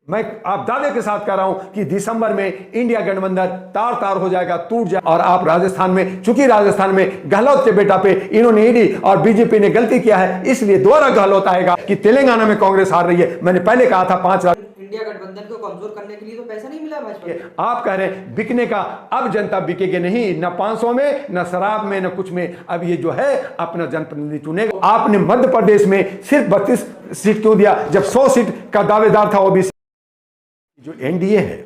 मैं आप दावे के साथ कह रहा हूं कि दिसंबर में इंडिया गठबंधन तार तार हो जाएगा, टूट जाएगा। और आप राजस्थान में, चूंकि राजस्थान में गहलोत के बेटा पे इन्होंने ईडी और बीजेपी ने गलती किया है, इसलिए दोबारा गहलोत आएगा कि तेलंगाना में कांग्रेस हार रही है। मैंने पहले कहा था 5 लाख इंडिया गठबंधन को कमजोर करने के लिए तो पैसा नहीं मिला भाजपा। आप कह रहे हैं बिकने का, अब जनता बिकेगी नहीं, न 500 में, न शराब में, न कुछ में। अब ये जो है अपना जनप्रतिनिधि चुनेगा। आपने मध्य प्रदेश में सिर्फ 32 सीट क्यों दिया जब 100 सीट का दावेदार था ओबीसी? जो एनडीए है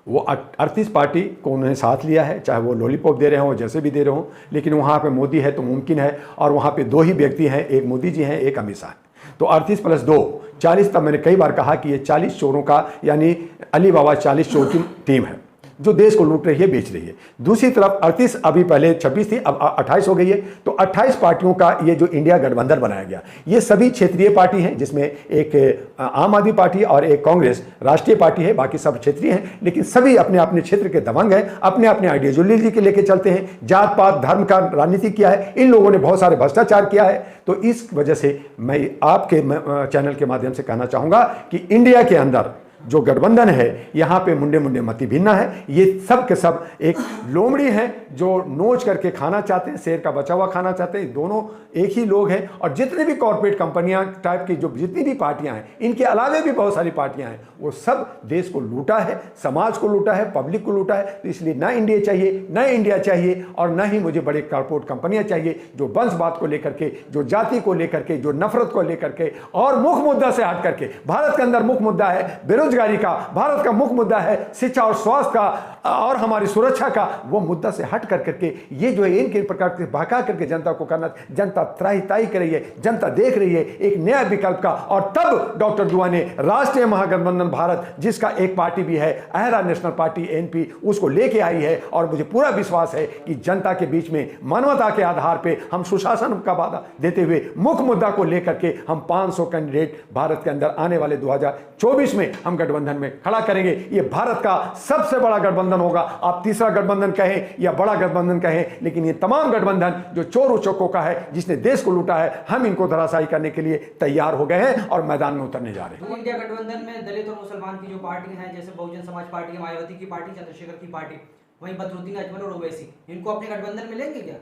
वो 38 पार्टी को उन्होंने साथ लिया है, चाहे वो लॉलीपॉप दे रहे हो, जैसे भी दे रहे हो, लेकिन वहाँ पे मोदी है तो मुमकिन है। और वहाँ पे 2 ही व्यक्ति हैं, एक मोदी जी हैं, एक अमित शाह। तो 38 + 2 40। तब मैंने कई बार कहा कि ये 40 चोरों का, यानी अली बाबा 40 चोर की टीम है जो देश को लूट रही है, बेच रही है। दूसरी तरफ 38, अभी पहले 26 थी, अब 28 हो गई है। तो 28 पार्टियों का ये जो इंडिया गठबंधन बनाया गया, ये सभी क्षेत्रीय पार्टी हैं, जिसमें एक आम आदमी पार्टी और एक कांग्रेस राष्ट्रीय पार्टी है, बाकी सब क्षेत्रीय हैं। लेकिन सभी अपने अपने क्षेत्र के दबंग हैं, अपने अपने आइडियोलॉजी के लेके चलते हैं, जात पात धर्म का राजनीति किया है। इन लोगों ने बहुत सारे भ्रष्टाचार किया है। तो इस वजह से मैं आपके चैनल के माध्यम से कहना चाहूँगा कि इंडिया के अंदर जो गठबंधन है, यहाँ पे मुंडे मुंडे मती भिन्ना है। ये सब के सब एक लोमड़ी हैं जो नोच करके खाना चाहते हैं, शेर का बचा हुआ खाना चाहते हैं। दोनों एक ही लोग हैं। और जितने भी कॉर्पोरेट कंपनियां टाइप की जो जितनी भी पार्टियां हैं, इनके अलावे भी बहुत सारी पार्टियां हैं, वो सब देश को लूटा है, समाज को लूटा है, पब्लिक को लूटा है। तो इसलिए ना इंडिया चाहिए, ना इंडिया चाहिए, और ना ही मुझे बड़े कॉर्पोरेट कंपनियां चाहिए जो वंशवाद को लेकर के, जो जाति को लेकर के, जो नफरत को लेकर के, और मुख्य मुद्दा से हट करके, भारत के अंदर मुख्य मुद्दा है बेरोजगारी का, भारत का मुख्य मुद्दा है शिक्षा और स्वास्थ्य का और हमारी सुरक्षा का, वो मुद्दा से हट कर करके ये जो है इनके प्रकार से बहका करके जनता को करना, जनता त्राही ताई कर रही है, जनता देख रही है एक नया विकल्प का। और तब डॉक्टर दुआ ने राष्ट्रीय महागठबंधन भारत, जिसका एक पार्टी भी है अहरा नेशनल पार्टी एनपी, उसको लेके आई है। और मुझे पूरा विश्वास है कि जनता के बीच में मानवता के आधार पर हम सुशासन का वादा देते हुए मुख्य मुद्दा को लेकर के हम 500 कैंडिडेट भारत के अंदर आने वाले 2024 में हम गठबंधन में खड़ा करेंगे। ये भारत का सबसे बड़ा गठबंधन होगा। आप तीसरा गठबंधन कहें या बड़ा गठबंधन कहें, लेकिन ये तमाम गठबंधन जो चोर उचक्कों का है, जिसने देश को लूटा है, हम इनको धराशायी करने के लिए तैयार हो गए हैं और मैदान में उतरने जा रहे हैं। इंडिया गठबंधन में दलित और मुसलमान की जो पार्टी है, जैसे बहुजन समाज पार्टी, मायावती की पार्टी, चंद्रशेखर की पार्टी, वहीं बदरुद्दीन अजमल और ओवैसी, इनको अपने गठबंधन में लेंगे क्या?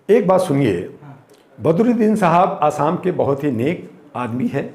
एक बात सुनिए, बदरुद्दीन साहब आसाम के बहुत ही नेक आदमी हैं,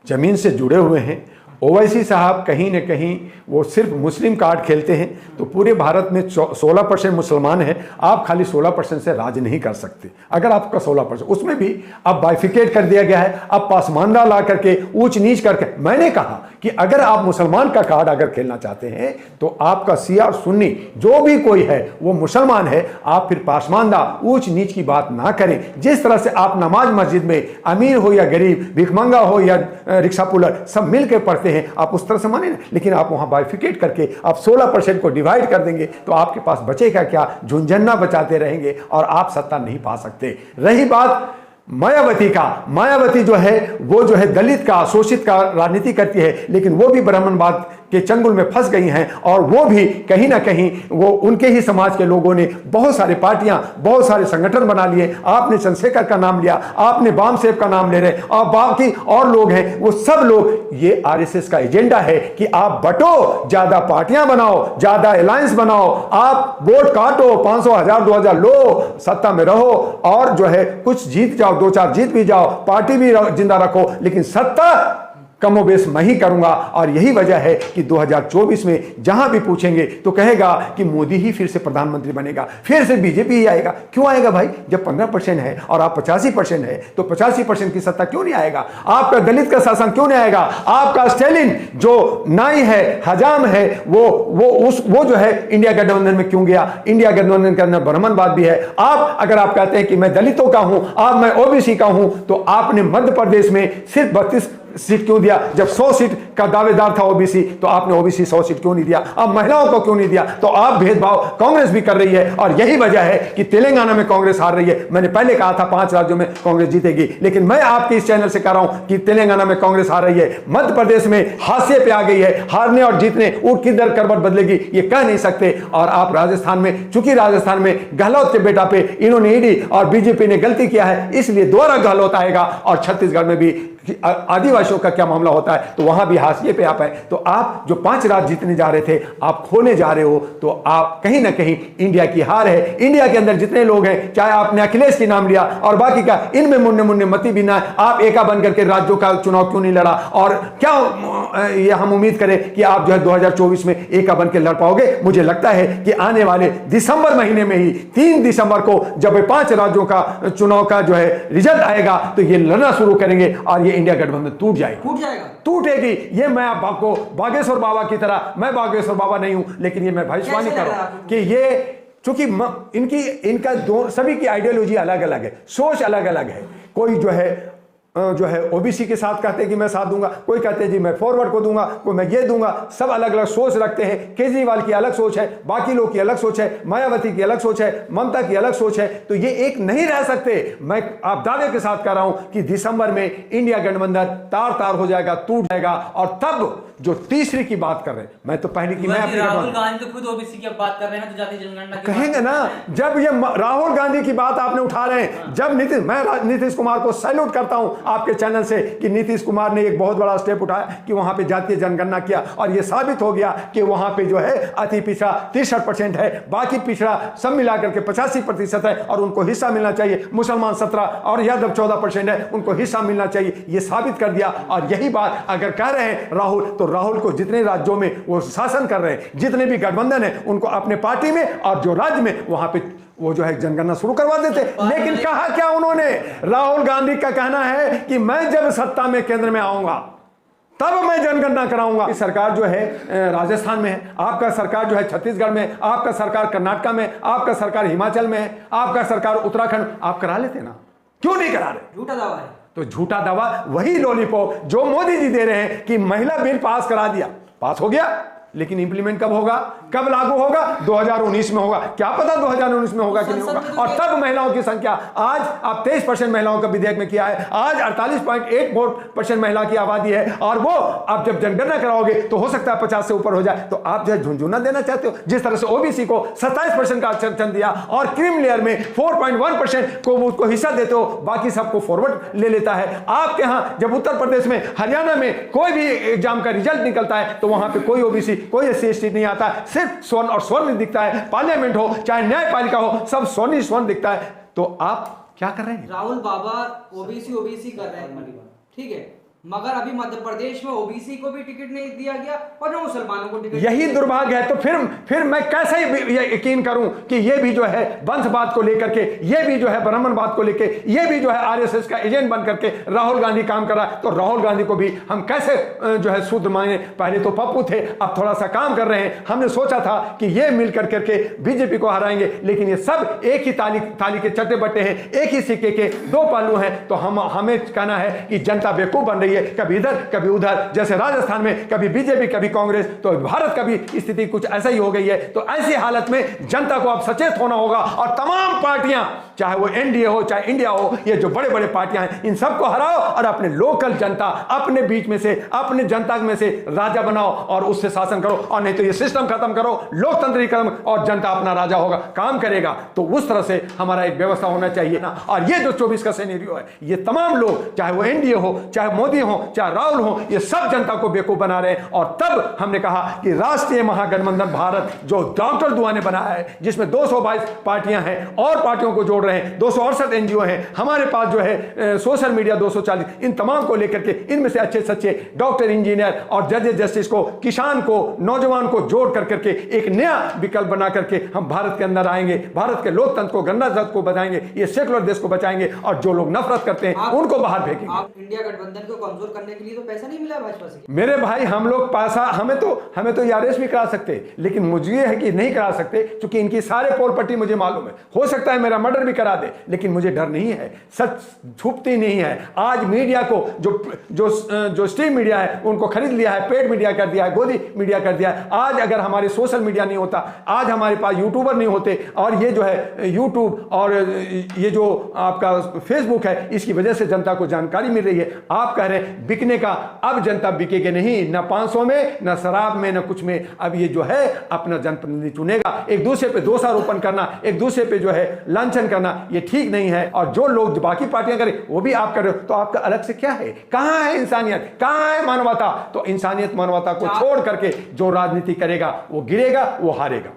जमीन से जुड़े हुए हैं। ओवैसी साहब कहीं न कहीं वो सिर्फ मुस्लिम कार्ड खेलते हैं। तो पूरे भारत में 16% मुसलमान हैं, आप खाली 16% से राज नहीं कर सकते। अगर आपका 16%, उसमें भी अब बाइफिकेट कर दिया गया है, अब पासमानदा ला करके ऊंच नीच करके। मैंने कहा कि अगर आप मुसलमान का कार्ड अगर खेलना चाहते हैं तो आपका शिया और सुन्नी जो भी कोई है वो मुसलमान है, आप फिर पासमानदा ऊंच नीच की बात ना करें। जिस तरह से आप नमाज मस्जिद में अमीर हो या गरीब, भिखमंगा हो या रिक्शा पुलर, सब मिलकर पढ़ते हैं, आप उस तरह से माने ना। लेकिन आप वहां बाइफिकेट करके आप 16% को डिवाइड कर देंगे तो आपके पास बचेगा क्या? झुंझुन्ना बचाते रहेंगे और आप सत्ता नहीं पा सकते। रही बात मायावती का, मायावती जो है वो जो है दलित का, शोषित का राजनीति करती है, लेकिन वो भी ब्राह्मणवाद के चंगुल में फंस गई हैं। और वो भी कहीं ना कहीं वो उनके ही समाज के लोगों ने बहुत सारी पार्टियां, बहुत सारे संगठन बना लिए। आपने चंद्रशेखर का नाम लिया, आपने बामसेब का नाम ले रहे, और बाकी और लोग हैं, वो सब लोग, ये आरएसएस का एजेंडा है कि आप बटो, ज्यादा पार्टियां बनाओ, ज्यादा अलायंस बनाओ, आप वोट काटो, 500, 1000, 2000 लो, सत्ता में रहो, और जो है कुछ जीत जाओ, 2-4 जीत भी जाओ, पार्टी भी जिंदा रखो, लेकिन सत्ता कमोबेश मैं ही करूंगा। और यही वजह है कि 2024 में जहां भी पूछेंगे तो कहेगा कि मोदी ही फिर से प्रधानमंत्री बनेगा, फिर से बीजेपी ही आएगा। क्यों आएगा भाई? जब 15% है और आप 85% है तो 85% की सत्ता क्यों नहीं आएगा? आपका दलित का शासन क्यों नहीं आएगा? आपका स्टैलिन जो नाई है, हजाम है, वो जो है इंडिया गठबंधन में क्यों गया? इंडिया गठबंधन के अंदर ब्राह्मणवाद भी है। आप अगर आप कहते हैं कि मैं दलितों का हूं, आप मैं ओबीसी का हूं, तो आपने मध्य प्रदेश में सिर्फ 32 सीट क्यों दिया जब 100 सीट का दावेदार था ओबीसी? तो आपने ओबीसी 100 सीट क्यों नहीं दिया? अब महिलाओं को क्यों नहीं दिया? तो आप भेदभाव कांग्रेस भी कर रही है, और यही वजह है कि तेलंगाना में कांग्रेस हार रही है। मैंने पहले कहा था 5 राज्यों में कांग्रेस जीतेगी, लेकिन मैं आपके इस चैनल से कह रहा हूं कि तेलंगाना में कांग्रेस हार रही है, मध्य प्रदेश में हाशिए पे आ गई है। हारने और जीतने ऊँट किधर करवट बदलेगी ये कह नहीं सकते। और आप राजस्थान में, चूंकि राजस्थान में गहलोत के बेटा पे इन्होंने ईडी और बीजेपी ने गलती किया है, इसलिए दोबारा गहलोत आएगा। और छत्तीसगढ़ में भी कि आदिवासियों का क्या मामला होता है, तो वहां भी हाशिए पे आप है। तो आप जो 5 राज्य जीतने जा रहे थे, आप खोने जा रहे हो, तो आप कहीं ना कहीं इंडिया की हार है। इंडिया के अंदर जितने लोग हैं, चाहे आपने अखिलेश की नाम लिया और बाकी का, इनमें मुन्ने मुन्ने मती भी ना, आप एका बन करके राज्यों का चुनाव क्यों नहीं लड़ा? और क्या ये हम उम्मीद करें कि आप जो है 2024 में एका बन के लड़ पाओगे? मुझे लगता है कि आने वाले दिसंबर महीने में ही 3 दिसंबर को जब 5 राज्यों का चुनाव का जो है रिजल्ट आएगा, तो ये लड़ना शुरू करेंगे और ये इंडिया गठबंधन टूट जाएगा, टूटेगी। ये मैं आपको बागेश्वर बाबा की तरह, मैं बागेश्वर बाबा नहीं हूं, लेकिन ये मैं भविष्यवाणी कर रहा हूं कि ये, चूंकि इनका सभी की आइडियोलॉजी अलग अलग है, सोच अलग अलग है। कोई जो है ओबीसी के साथ कहते हैं कि मैं साथ दूंगा, कोई कहते हैं जी मैं फॉरवर्ड को दूंगा, कोई मैं ये दूंगा। सब अलग अलग सोच रखते हैं। केजरीवाल की अलग सोच है, बाकी लोग की अलग सोच है, मायावती की अलग सोच है, ममता की अलग सोच है। तो ये एक नहीं रह सकते। मैं आप दावे के साथ कह रहा हूं कि दिसंबर में इंडिया गठबंधन तार तार हो जाएगा, टूट जाएगा। और तब जो तीसरी की बात कर रहे हैं, मैं तो पहली की, मैं राहुल गांधी तो खुद ओबीसी की बात कर रहे हैं, तो जाति जनगणना कहेंगे ना। जब ये राहुल गांधी की बात आपने उठा रहे हैं, जब मैं नीतीश कुमार को सैल्यूट करता हूं आपके चैनल से कि नीतीश कुमार ने एक बहुत बड़ा स्टेप उठाया कि वहां पे जातीय जनगणना किया, और ये साबित हो गया कि वहां पे जो है अति पिछड़ा 63% है, बाकी पिछड़ा सब मिलाकर के 85% है, और उनको हिस्सा मिलना चाहिए। मुसलमान 17 और यादव 14% है, उनको हिस्सा मिलना चाहिए। ये साबित कर दिया। और यही बात अगर कह रहे हैं राहुल, तो राहुल को जितने राज्यों में वो शासन कर रहे हैं, जितने भी गठबंधन है, उनको अपने पार्टी में और जो राज्य में, वहां पे वो जो है जनगणना शुरू करवा देते। लेकिन कहा क्या उन्होंने? राहुल गांधी का कहना है कि मैं जब सत्ता में केंद्र में आऊंगा तब मैं जनगणना कराऊंगा। सरकार जो है राजस्थान में है, आपका सरकार जो है छत्तीसगढ़ में, आपका सरकार कर्नाटक में, आपका सरकार हिमाचल में है, आपका सरकार उत्तराखंड, आप करा लेते ना, क्यों नहीं करा रहे? झूठा दावा है। तो झूठा दावा वही लॉलीपॉप जो मोदी जी दे रहे हैं कि महिला बिल पास करा दिया, पास हो गया, लेकिन इंप्लीमेंट कब होगा, कब लागू होगा? 2019 में होगा। क्या पता 2019 में होगा कि नहीं होगा। और तब महिलाओं की संख्या, आज आप 23% महिलाओं का विधेयक में किया है, आज 48.84% महिला की आबादी है, और वो आप जब जनगणना कराओगे तो हो सकता है 50 से ऊपर हो जाए। तो आप जो है झुंझुना देना चाहते हो। जिस तरह से ओबीसी को 27% का आरक्षण दिया और क्रीम लेयर में 4.1% को उसको हिस्सा देते हो, बाकी सबको फॉरवर्ड ले लेता है। आपके यहां जब उत्तर प्रदेश में, हरियाणा में कोई भी एग्जाम का रिजल्ट निकलता है, तो वहां पे कोई ओबीसी, कोई एससी नहीं आता, सिर्फ स्वर्ण और स्वर्ण दिखता है। पार्लियामेंट हो चाहे न्यायपालिका हो, सब स्वर्ण ही स्वर्ण दिखता है। तो आप क्या कर रहे हैं? राहुल बाबा ओबीसी कर रहे हैं, ठीक है, मगर अभी मध्य प्रदेश में ओबीसी को भी टिकट नहीं दिया गया और न मुसलमानों को टिकट। यही दुर्भाग्य है। तो फिर मैं कैसे यकीन करूं कि ये भी जो है वंशवाद को लेकर के, ये भी जो है ब्राह्मणवाद को लेकर, ये भी जो है आरएसएस का एजेंट बन करके राहुल गांधी काम कर रहा है। तो राहुल गांधी को भी हम कैसे जो है शूद्र माने? पहले तो पप्पू थे, अब थोड़ा सा काम कर रहे हैं। हमने सोचा था कि ये मिल करके बीजेपी को हराएंगे, लेकिन ये सब एक ही ताली के चट्टे बट्टे हैं, एक ही सिक्के के 2 पहलू हैं। तो हमें कहना है कि जनता बेवकूफ बन रही है, कभी इधर कभी उधर, जैसे राजस्थान में कभी बीजेपी कभी कांग्रेस, तो भारत का भी स्थिति कुछ ऐसा ही हो गई है। तो ऐसी हालत में जनता को अब सचेत होना होगा, और तमाम पार्टियां, चाहे वो एनडीए हो चाहे इंडिया हो, ये जो बड़े बड़े पार्टियां हैं, इन सबको हराओ और अपने लोकल जनता, अपने बीच में से, अपने जनता में से राजा बनाओ और उससे शासन करो। और नहीं तो ये सिस्टम खत्म करो, लोकतंत्रीकरण, और जनता अपना राजा होगा, काम करेगा। तो उस तरह से हमारा एक व्यवस्था होना चाहिए ना। और ये जो 24 का सिनेरियो है, ये तमाम लोग, चाहे वो एनडीए हो चाहे मोदी हो चाहे राहुल हो, ये सब जनता को बेवकूफ बना रहे हैं। और तब हमने कहा कि राष्ट्रीय महागठबंधन भारत जो डॉक्टर दुआ ने बनाया है, जिसमें 222 पार्टियां हैं और पार्टियों को जोड़ रहे हैं, 268 एनजीओ हैं, हमारे पास जो है सोशल मीडिया 240, इन तमाम को लेकर के इनमें से अच्छे सच्चे डॉक्टर, इंजीनियर और जजेस जस्टिस को, किसान को, नौजवान को जोड़ कर करके एक नया विकल्प बना करके हम भारत के अंदर आएंगे, भारत के लोकतंत्र को, गणराज्य को बचाएंगे, ये सेकुलर देश को बचाएंगे, और जो लोग नफरत करते हैं उनको बाहर फेंकेंगे। आप इंडिया गठबंधन को कमजोर करने के लिए तो पैसा नहीं मिला भाजपा से? मेरे भाई, हम लोग पैसा, हमें तो यारेस भी करा सकते, लेकिन मुझे है कि नहीं करा सकते, क्योंकि इनकी सारे पोल पट्टी मुझे मालूम है। हो सकता है मेरा मर्डर भी करा दे, लेकिन मुझे डर नहीं है। सच छुपती नहीं है। आज मीडिया को जो स्ट्रीम मीडिया है उनको खरीद लिया है, पेड मीडिया कर दिया है, गोदी मीडिया कर दिया है। आज अगर हमारे सोशल मीडिया नहीं होता, आज हमारे पास यूट्यूबर नहीं होते, और ये जो है यूट्यूब और ये जो आपका फेसबुक है, इसकी वजह से जनता को जानकारी मिल रही है। आप कह रहे हैं बिकने का, अब जनता बिकेगी नहीं, न 500 में, न शराब में, न कुछ में। अब ये जो है अपना जनप्रतिनिधि चुनेगा। एक दूसरे पे दोषारोपण करना, एक दूसरे पे जो है लांछन करना, करना ये ठीक नहीं है। और जो लोग जो बाकी पार्टियां करें वो भी आप कर रहे हो, तो आपका अलग से क्या है? कहां है इंसानियत, कहां है मानवता? तो इंसानियत मानवता को छोड़ करके जो राजनीति करेगा वो गिरेगा, वो हारेगा।